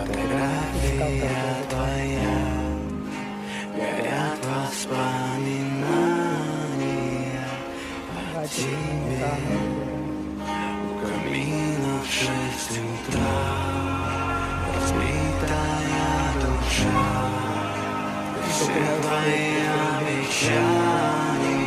Фотография твоя, горят воспоминания о тебе. У камина в 6 утра разбитая душа, и все твои обещания